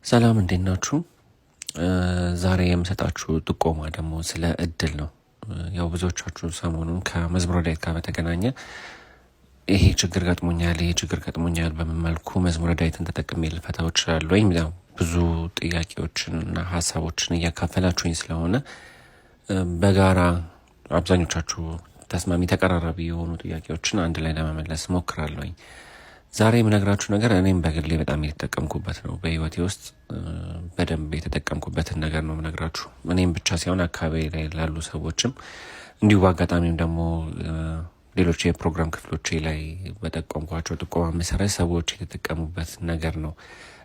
ሰላም እንዴት ናችሁ? ዛሬ የምሰጣችሁ ጥቆማ ደግሞ ስለ እድል ነው። ያው ብዙዎቻችሁ ሰሞኑን ከመዝሙረ ዳዊት ጋር በተገናኘ ይሄ ችግር ገጥሞኛል በምን መልኩ መዝሙረ ዳዊትን ተጠቅሜ ልፈታው እችላለሁ ወይም ያው ብዙ ጥያቄዎችንና ሀሳቦችን እያካፈላችሁኝ ስለሆነ በጋራ አብዛኞቻችሁ ተስማሚ ተቀራራቢ የሆኑ ጥያቄዎችን አንድ ላይ ለመመለስ ሞክራለሁኝ። ዛሬ የምነግራችሁ ነገር እኔም በግሌ በጣም የተጠቀምኩበት ነው። በህይወቴ ውስጥ በደንብ የተጠቀምኩበትን ነገር ነው የምነግራችሁ። እኔም ብቻ ሳይሆን አካባቢ ላይ ላሉ ሰዎችም እንዲሁ በአጋጣሚም ደግሞ ሌሎች የፕሮግራም ክፍሎቼ ላይ በጠቆምኳቸው ጥቆማ መሰረት ሰዎች የተጠቀሙበት ነገር ነው።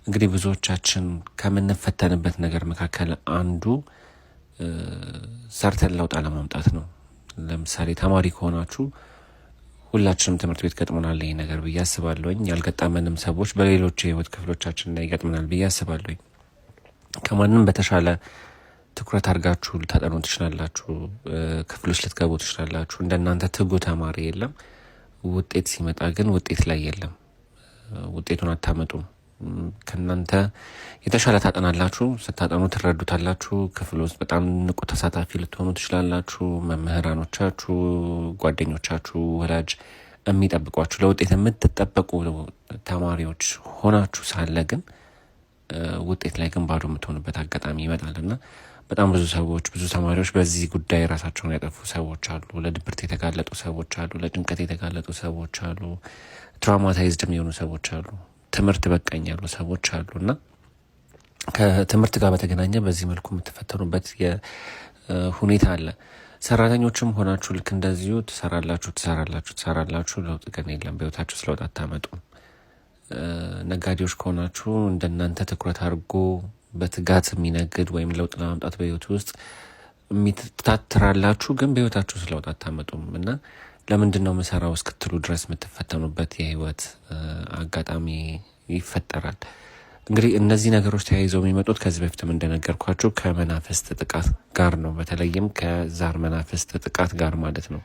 እንግዲህ ብዙዎቻችን ከምንፈተንበት ነገር መካከል አንዱ ሰርተን ለውጥ አለማምጣት ነው። ለምሳሌ ተማሪ ከሆናችሁ ሁላችንም ትምህርት ቤት ገጥሞናል ይሄ ነገር ብዬ አስባለሁኝ። ያልገጠመንም ሰዎች በሌሎች የህይወት ክፍሎቻችን ላይ ይገጥመናል ብዬ አስባለሁኝ። ከማንም በተሻለ ትኩረት አድርጋችሁ ልታጠኑ ትችላላችሁ፣ ክፍሎች ልትገቡ ትችላላችሁ። እንደናንተ ትጉ ተማሪ የለም። ውጤት ሲመጣ ግን ውጤት ላይ የለም፣ ውጤቱን አታመጡም። ከናንተ የተሻለ ታጠናላችሁ፣ ስታጠኑ ትረዱታላችሁ። ክፍል ውስጥ በጣም ንቁ ተሳታፊ ልትሆኑ ትችላላችሁ። መምህራኖቻችሁ፣ ጓደኞቻችሁ፣ ወላጅ የሚጠብቋችሁ ለውጤት የምትጠበቁ ተማሪዎች ሆናችሁ ሳለ ግን ውጤት ላይ ግን ባዶ የምትሆኑበት አጋጣሚ ይመጣልና በጣም ብዙ ተማሪዎች በዚህ ጉዳይ ራሳቸውን ያጠፉ ሰዎች አሉ። ለድብርት የተጋለጡ ሰዎች አሉ። ለጭንቀት የተጋለጡ ሰዎች አሉ። ትራውማታይዝድ የሚሆኑ ሰዎች አሉ። ትምህርት በቃኝ ያሉ ሰዎች አሉና ከትምህርት ጋር በተገናኘ በዚህ መልኩ የምትፈተኑበት ሁኔታ አለ። ሰራተኞችም ሆናችሁ ልክ እንደዚሁ ትሰራላችሁ፣ ለውጥ ግን የለም። በህይወታችሁ ስለውጥ አታመጡም። ነጋዴዎች ከሆናችሁ እንደናንተ ትኩረት አድርጎ በትጋት የሚነግድ ወይም ለውጥ ለማምጣት በህይወቱ ውስጥ የሚታትራላችሁ፣ ግን በህይወታችሁ ስለውጥ አታመጡም እና ለምንድን ነው የምሰራው እስክትሉ ድረስ የምትፈተኑበት የህይወት አጋጣሚ ይፈጠራል። እንግዲህ እነዚህ ነገሮች ተያይዘው የሚመጡት ከዚህ በፊትም እንደነገርኳችሁ ከመናፍስት ጥቃት ጋር ነው። በተለይም ከዛር መናፍስት ጥቃት ጋር ማለት ነው።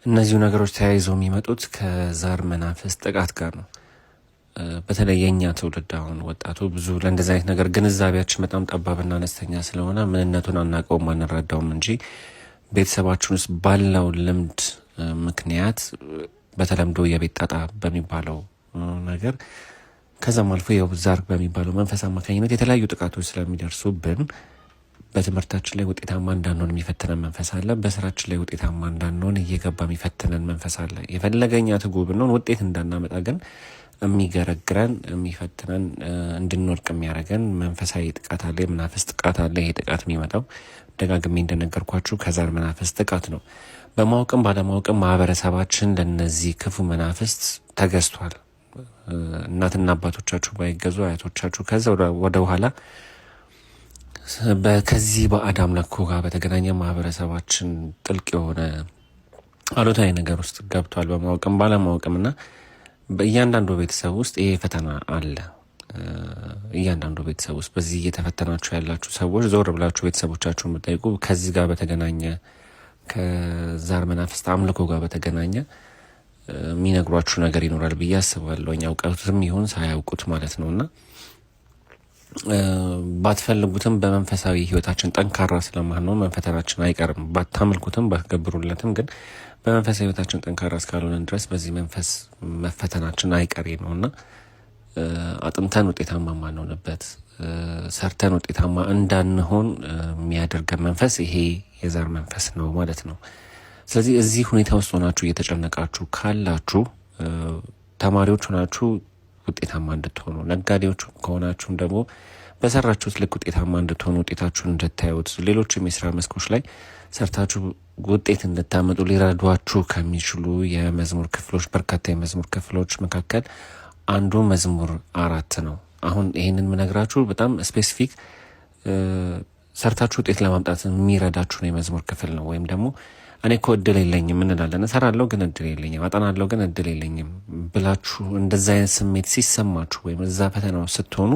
እነዚሁ ነገሮች ተያይዘው የሚመጡት ከዛር መናፍስት ጥቃት ጋር ነው። በተለይ የኛ ትውልድ አሁን ወጣቱ ብዙ ለእንደዚህ አይነት ነገር ግንዛቤያችን በጣም ጠባብና አነስተኛ ስለሆነ ምንነቱን አናውቀውም፣ አንረዳውም እንጂ ቤተሰባችን ውስጥ ባለው ልምድ ምክንያት በተለምዶ የቤት ጣጣ በሚባለው ነገር ከዛም አልፎ የዛር በሚባለው መንፈስ አማካኝነት የተለያዩ ጥቃቶች ስለሚደርሱብን በትምህርታችን ላይ ውጤታማ እንዳንሆን የሚፈትነን መንፈስ አለ። በስራችን ላይ ውጤታማ እንዳንሆን እየገባ የሚፈትነን መንፈስ አለ። የፈለገኛ ትጉ ብንሆን ውጤት እንዳናመጣ ግን የሚገረግረን የሚፈትነን እንድንወድቅ የሚያደርገን መንፈሳዊ ጥቃት አለ፣ የመናፍስት ጥቃት አለ። ይሄ ጥቃት የሚመጣው ደጋግሜ እንደነገርኳችሁ ከዛር መናፍስት ጥቃት ነው። በማወቅም ባለማወቅም ማህበረሰባችን ለነዚህ ክፉ መናፍስት ተገዝቷል። እናትና አባቶቻችሁ ባይገዙ አያቶቻችሁ ከዛ ወደ ኋላ ከዚህ ባዕድ አምልኮ ጋር በተገናኘ ማህበረሰባችን ጥልቅ የሆነ አሉታዊ ነገር ውስጥ ገብቷል። በማወቅም ባለማወቅም እና በእያንዳንዱ ቤተሰብ ውስጥ ይሄ ፈተና አለ። እያንዳንዱ ቤተሰብ ውስጥ በዚህ እየተፈተናችሁ ያላችሁ ሰዎች ዞር ብላችሁ ቤተሰቦቻችሁን ብትጠይቁ ከዚህ ጋር በተገናኘ ከዛር መናፍስት አምልኮ ጋር በተገናኘ የሚነግሯችሁ ነገር ይኖራል ብዬ አስባለሁ። ያውቁትም ይሁን ሳያውቁት ማለት ነውና ባትፈልጉትም በመንፈሳዊ ህይወታችን ጠንካራ ስለማንሆን መፈተናችን አይቀርም። ባታመልኩትም ባትገብሩለትም ግን በመንፈሳዊ ህይወታችን ጠንካራ እስካልሆነ ድረስ በዚህ መንፈስ መፈተናችን አይቀሬ ነውና አጥንተን ውጤታማ ማንሆንበት ሰርተን ውጤታማ እንዳንሆን የሚያደርገን መንፈስ ይሄ የዛር መንፈስ ነው ማለት ነው። ስለዚህ እዚህ ሁኔታ ውስጥ ሆናችሁ እየተጨነቃችሁ ካላችሁ ተማሪዎች ሆናችሁ ውጤታማ እንድትሆኑ፣ ነጋዴዎች ከሆናችሁም ደግሞ በሰራችሁት ልክ ውጤታማ እንድትሆኑ፣ ውጤታችሁን እንድታዩት፣ ሌሎችም የስራ መስኮች ላይ ሰርታችሁ ውጤት እንድታመጡ ሊረዷችሁ ከሚችሉ የመዝሙር ክፍሎች በርካታ የመዝሙር ክፍሎች መካከል አንዱ መዝሙር 4 ነው። አሁን ይህንን የምነግራችሁ በጣም ስፔሲፊክ ሰርታችሁ ውጤት ለማምጣት የሚረዳችሁ ነው የመዝሙር ክፍል ነው። ወይም ደግሞ እኔ እኮ እድል የለኝም እንላለን፣ እሰራለሁ ግን እድል የለኝም፣ አጠናለሁ ግን እድል የለኝም ብላችሁ እንደዛ አይነት ስሜት ሲሰማችሁ ወይም እዛ ፈተናው ስትሆኑ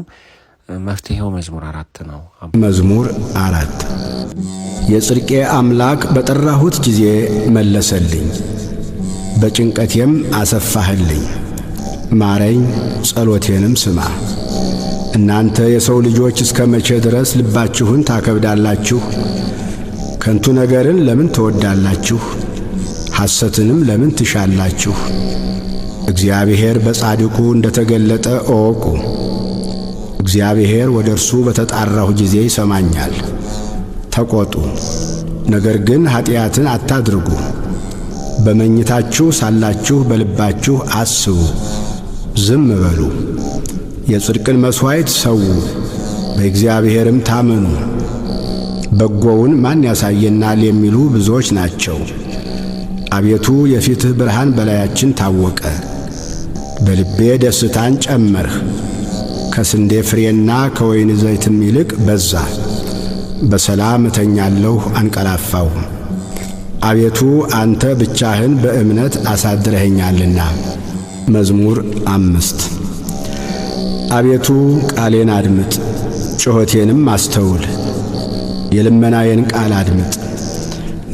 መፍትሄው መዝሙር 4 ነው። መዝሙር 4 የጽድቄ አምላክ በጠራሁት ጊዜ መለሰልኝ፣ በጭንቀቴም አሰፋህልኝ። ማረኝ፣ ጸሎቴንም ስማ። እናንተ የሰው ልጆች እስከ መቼ ድረስ ልባችሁን ታከብዳላችሁ? ከንቱ ነገርን ለምን ትወዳላችሁ? ሐሰትንም ለምን ትሻላችሁ? እግዚአብሔር በጻድቁ እንደ ተገለጠ እወቁ። እግዚአብሔር ወደ እርሱ በተጣራሁ ጊዜ ይሰማኛል። ተቆጡ፣ ነገር ግን ኀጢአትን አታድርጉ። በመኝታችሁ ሳላችሁ በልባችሁ አስቡ፣ ዝም በሉ። የጽድቅን መሥዋዕት ሰዉ፣ በእግዚአብሔርም ታመኑ። በጎውን ማን ያሳየናል የሚሉ ብዙዎች ናቸው። አቤቱ የፊትህ ብርሃን በላያችን ታወቀ። በልቤ ደስታን ጨመርህ፣ ከስንዴ ፍሬና ከወይን ዘይትም ይልቅ በዛ። በሰላም እተኛለሁ አንቀላፋሁ። አቤቱ አንተ ብቻህን በእምነት አሳድረኸኛልና። መዝሙር 5 አቤቱ ቃሌን አድምጥ፣ ጩኸቴንም አስተውል። የልመናዬን ቃል አድምጥ።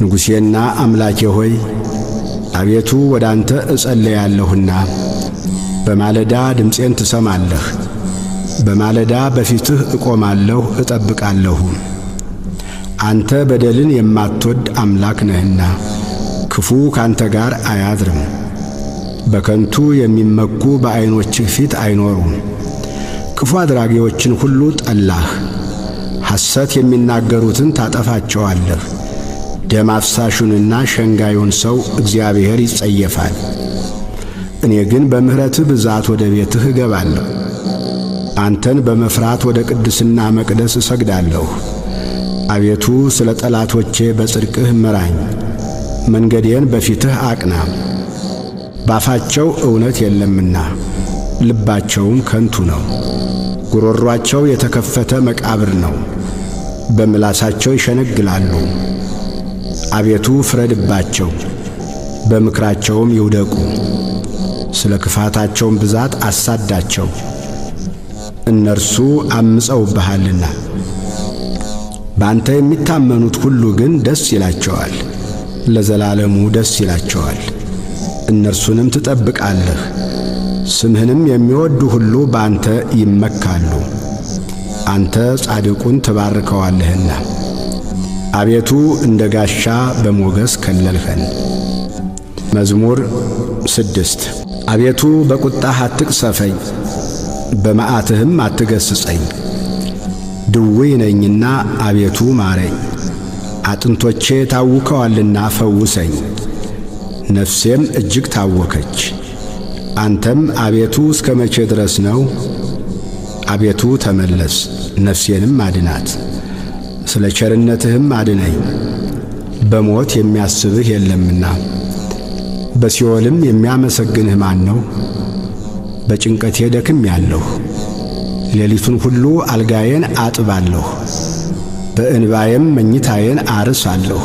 ንጉሴና አምላኬ ሆይ አቤቱ ወደ አንተ እጸለያለሁና። በማለዳ ድምፄን ትሰማለህ። በማለዳ በፊትህ እቆማለሁ እጠብቃለሁ። አንተ በደልን የማትወድ አምላክ ነህና ክፉ ካንተ ጋር አያድርም። በከንቱ የሚመኩ በዐይኖችህ ፊት አይኖሩም። ክፉ አድራጊዎችን ሁሉ ጠላህ። ሐሰት የሚናገሩትን ታጠፋቸዋለህ። ደም አፍሳሹንና ሸንጋዩን ሰው እግዚአብሔር ይጸየፋል። እኔ ግን በምሕረትህ ብዛት ወደ ቤትህ እገባለሁ። አንተን በመፍራት ወደ ቅድስና መቅደስ እሰግዳለሁ። አቤቱ ስለ ጠላቶቼ በጽድቅህ ምራኝ፣ መንገዴን በፊትህ አቅና። ባፋቸው እውነት የለምና ልባቸውም ከንቱ ነው። ጉሮሯቸው የተከፈተ መቃብር ነው፣ በምላሳቸው ይሸነግላሉ። አቤቱ ፍረድባቸው፣ በምክራቸውም ይውደቁ። ስለ ክፋታቸውም ብዛት አሳዳቸው፣ እነርሱ አምፀውብሃልና። በአንተ የሚታመኑት ሁሉ ግን ደስ ይላቸዋል፣ ለዘላለሙ ደስ ይላቸዋል። እነርሱንም ትጠብቃለህ፣ ስምህንም የሚወዱ ሁሉ በአንተ ይመካሉ። አንተ ጻድቁን ትባርከዋለህና። አቤቱ እንደ ጋሻ በሞገስ ከለልኸን። መዝሙር 6 አቤቱ በቁጣህ አትቅሰፈኝ፣ በመዓትህም አትገሥጸኝ። ድውይ ነኝና አቤቱ ማረኝ፣ አጥንቶቼ ታውከዋልና ፈውሰኝ። ነፍሴም እጅግ ታወከች። አንተም አቤቱ እስከ መቼ ድረስ ነው? አቤቱ ተመለስ፣ ነፍሴንም አድናት። ስለ ቸርነትህም አድነኝ፣ በሞት የሚያስብህ የለምና። በሲኦልም የሚያመሰግንህ ማን ነው? በጭንቀቴ ደክሜአለሁ፣ ሌሊቱን ሁሉ አልጋዬን አጥባለሁ፣ በእንባዬም መኝታዬን አርሳለሁ።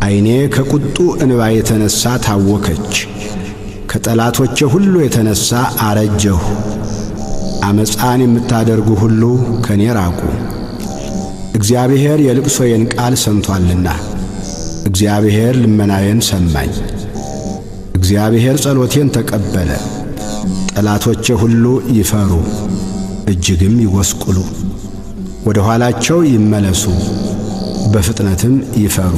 ዓይኔ ከቁጡ እንባ የተነሣ ታወከች፣ ከጠላቶቼ ሁሉ የተነሣ አረጀሁ። ዓመፃን የምታደርጉ ሁሉ ከኔ ራቁ። እግዚአብሔር የልቅሶዬን ቃል ሰምቶአልና፣ እግዚአብሔር ልመናዬን ሰማኝ። እግዚአብሔር ጸሎቴን ተቀበለ። ጠላቶቼ ሁሉ ይፈሩ፣ እጅግም ይጐስቁሉ። ወደ ኋላቸው ይመለሱ፣ በፍጥነትም ይፈሩ።